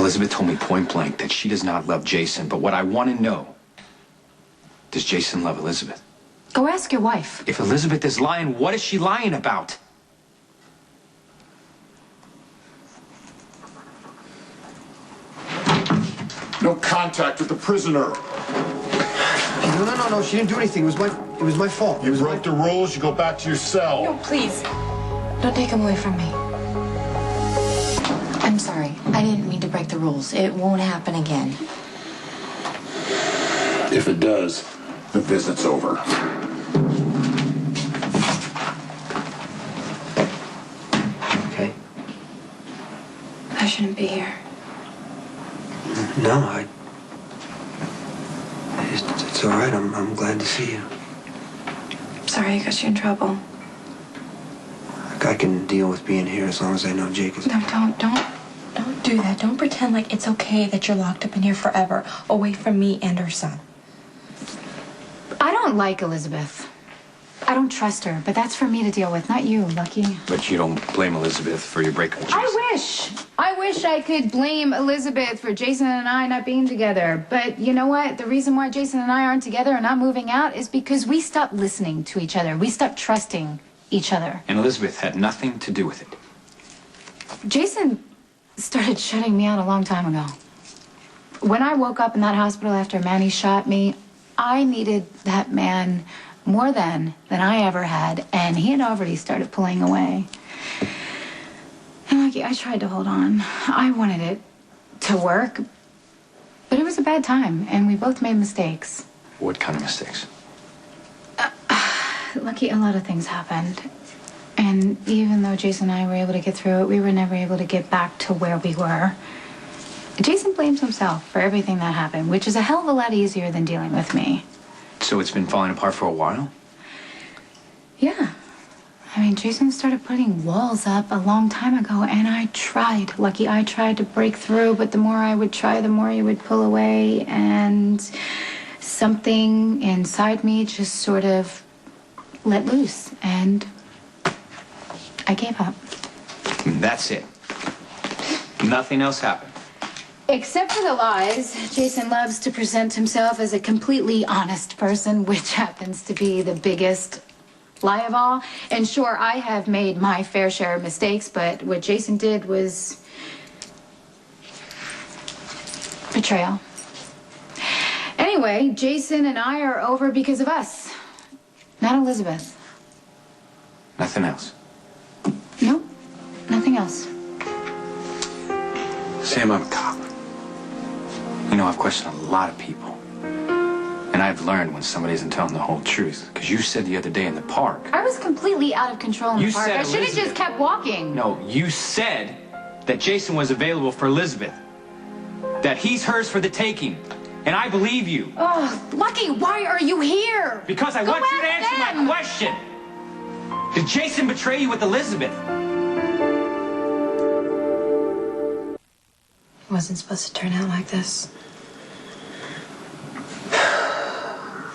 Elizabeth told me point blank that she does not love Jason, but what I want to know, does Jason love Elizabeth? Go ask your wife. If Elizabeth is lying, what is she lying about? No contact with the prisoner. No. She didn't do anything. It was my fault. You broke the rules. You go back to your cell. No, please. Don't take him away from me. I'm sorry. I didn't mean to break the rules. It won't happen again. If it does, the visit's over. Okay. I shouldn't be here. No, It's all right. I'm glad to see you. Sorry I got you in trouble. I can deal with being here as long as I know Jake is... No, don't do that. Don't pretend like it's okay that you're locked up in here forever, away from me and her son. I don't like Elizabeth. I don't trust her, but that's for me to deal with, not you, Lucky. But you don't blame Elizabeth for your breakup with Jason. I wish I could blame Elizabeth for Jason and I not being together. But you know what? The reason why Jason and I aren't together and not moving out is because we stopped listening to each other. We stopped trusting each other. And Elizabeth had nothing to do with it. Jason started shutting me out a long time ago. When I woke up in that hospital after Manny shot me, I needed that man more than I ever had, and he had already started pulling away. And Lucky, I tried to hold on. I wanted it to work, but it was a bad time, and we both made mistakes. What kind of mistakes? Lucky, a lot of things happened. And even though Jason and I were able to get through it, we were never able to get back to where we were. Jason blames himself for everything that happened, which is a hell of a lot easier than dealing with me. So it's been falling apart for a while? Yeah. I mean, Jason started putting walls up a long time ago, and I tried. Lucky, I tried to break through, but the more I would try, the more he would pull away, and something inside me just sort of let loose, and I gave up. That's it. Nothing else happened. Except for the lies, Jason loves to present himself as a completely honest person, which happens to be the biggest lie of all. And sure, I have made my fair share of mistakes, but what Jason did was betrayal. Anyway, Jason and I are over because of us, not Elizabeth. Nothing else. No, nothing else. Sam, I'm a cop. You know, I've questioned a lot of people. And I've learned when somebody isn't telling the whole truth. Because you said the other day in the park... I was completely out of control in the park. I should have just kept walking. No, you said that Jason was available for Elizabeth. That he's hers for the taking. And I believe you. Oh, Lucky, why are you here? Because I want you to answer my question. Did Jason betray you with Elizabeth? It wasn't supposed to turn out like this.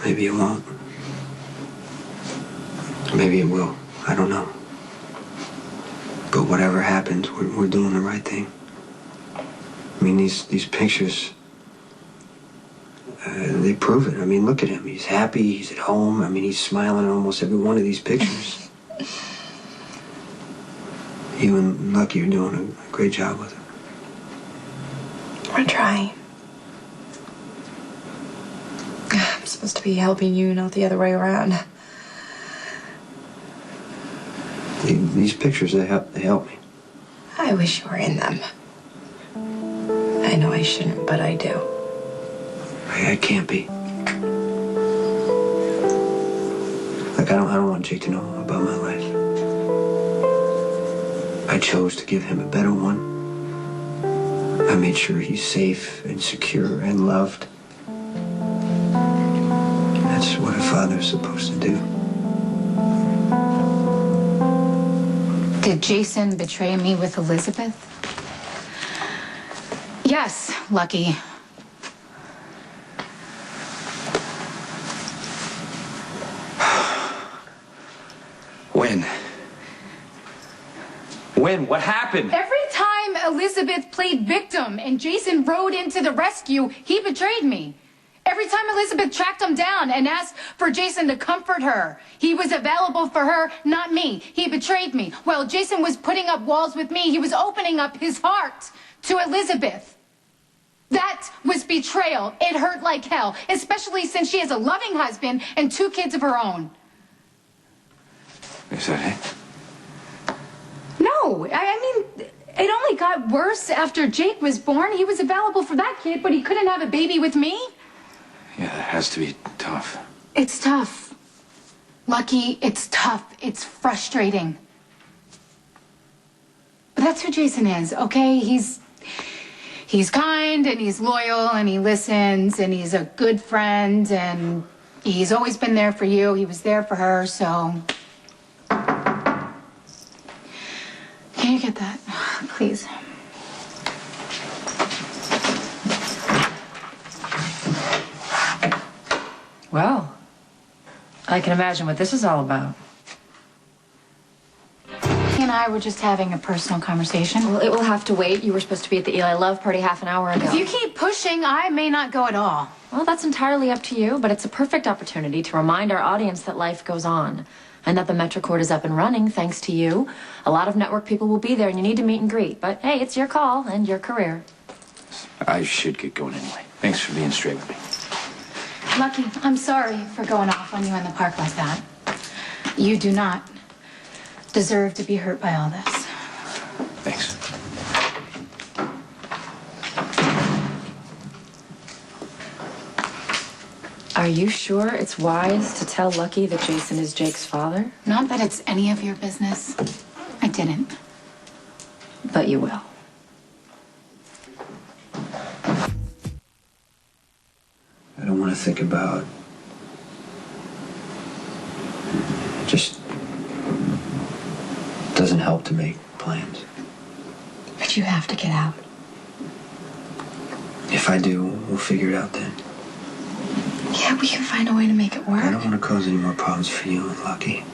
Maybe it won't. Maybe it will. I don't know. But whatever happens, we're doing the right thing. I mean, these pictures, they prove it. I mean, look at him. He's happy. He's at home. I mean, he's smiling in almost every one of these pictures. You and Lucky are doing a great job with it. We're trying. I'm supposed to be helping you, not the other way around. These pictures, they help me. I wish you were in them. I know I shouldn't, but I do. I can't be. Like, I don't want Jake to know about my life. I chose to give him a better one. I made sure he's safe and secure and loved. That's what a father's supposed to do. Did Jason betray me with Elizabeth? Yes, Lucky. When? What happened? Every time Elizabeth played victim and Jason rode into the rescue, he betrayed me. Every time Elizabeth tracked him down and asked for Jason to comfort her, he was available for her, not me. He betrayed me. While Jason was putting up walls with me, he was opening up his heart to Elizabeth. That was betrayal. It hurt like hell, especially since she has a loving husband and 2 kids of her own. Is that it? No, I mean, it only got worse after Jake was born. He was available for that kid, but he couldn't have a baby with me. Yeah, that has to be tough. It's tough. Lucky, it's tough. It's frustrating. But that's who Jason is, okay? He's kind and he's loyal and he listens and he's a good friend and he's always been there for you. He was there for her, so... Can you get that, please? Well, I can imagine what this is all about. He and I were just having a personal conversation. Well, it will have to wait. You were supposed to be at the Eli Love party half an hour ago. If you keep pushing, I may not go at all. Well, that's entirely up to you, but it's a perfect opportunity to remind our audience that life goes on and that the MetroCourt is up and running thanks to you. A lot of network people will be there and you need to meet and greet. But hey, it's your call and your career. I should get going anyway. Thanks for being straight with me. Lucky, I'm sorry for going off on you in the park like that. You do not deserve to be hurt by all this. Thanks. Are you sure it's wise to tell Lucky that Jason is Jake's father? Not that it's any of your business. I didn't. But you will. I don't want to think about... It just doesn't help to make plans. But you have to get out. If I do, we'll figure it out then. Yeah, we can find a way to make it work. I don't want to cause any more problems for you and Lucky.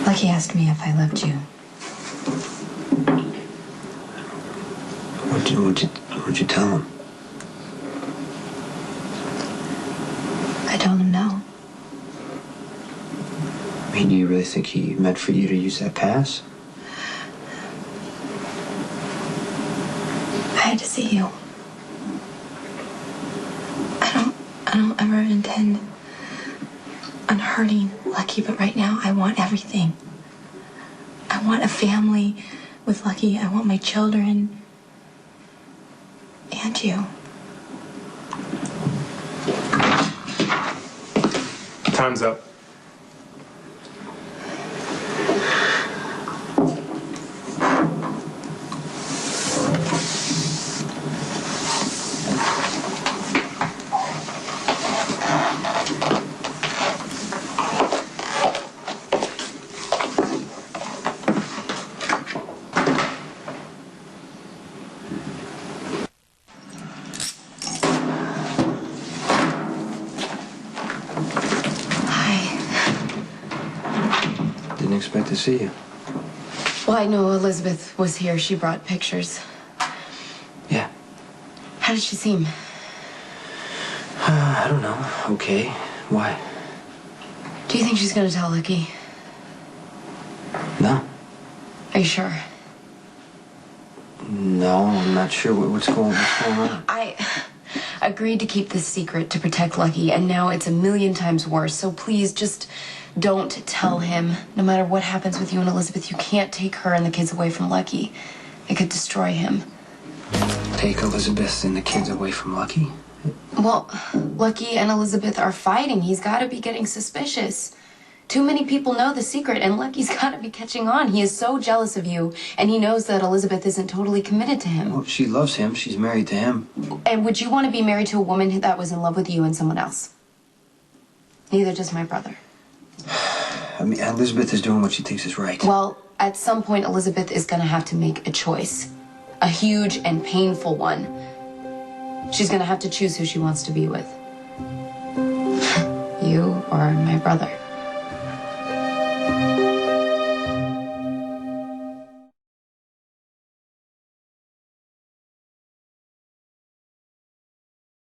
Lucky asked me if I loved you. What'd you tell him? I told him no. I mean, do you really think he meant for you to use that pass? I had to see you. I don't ever intend on hurting Lucky, but right now I want everything. I want a family with Lucky. I want my children. And you. Time's up. Didn't expect to see you. Well, I know Elizabeth was here. She brought pictures. Yeah. How did she seem? I don't know. Okay. Why? Do you think she's gonna tell Lucky? No. Are you sure? No, I'm not sure what's going on. I agreed to keep this secret to protect Lucky, and now it's a million times worse. So please, just don't tell him. No matter what happens with you and Elizabeth, you can't take her and the kids away from Lucky. It could destroy him. Take Elizabeth and the kids away from Lucky? Well, Lucky and Elizabeth are fighting. He's got to be getting suspicious. Too many people know the secret, and Lucky's got to be catching on. He is so jealous of you, and he knows that Elizabeth isn't totally committed to him. Well, she loves him. She's married to him. And would you want to be married to a woman that was in love with you and someone else? Neither does my brother. I mean, Elizabeth is doing what she thinks is right. Well, at some point, Elizabeth is going to have to make a choice. A huge and painful one. She's going to have to choose who she wants to be with. You or my brother.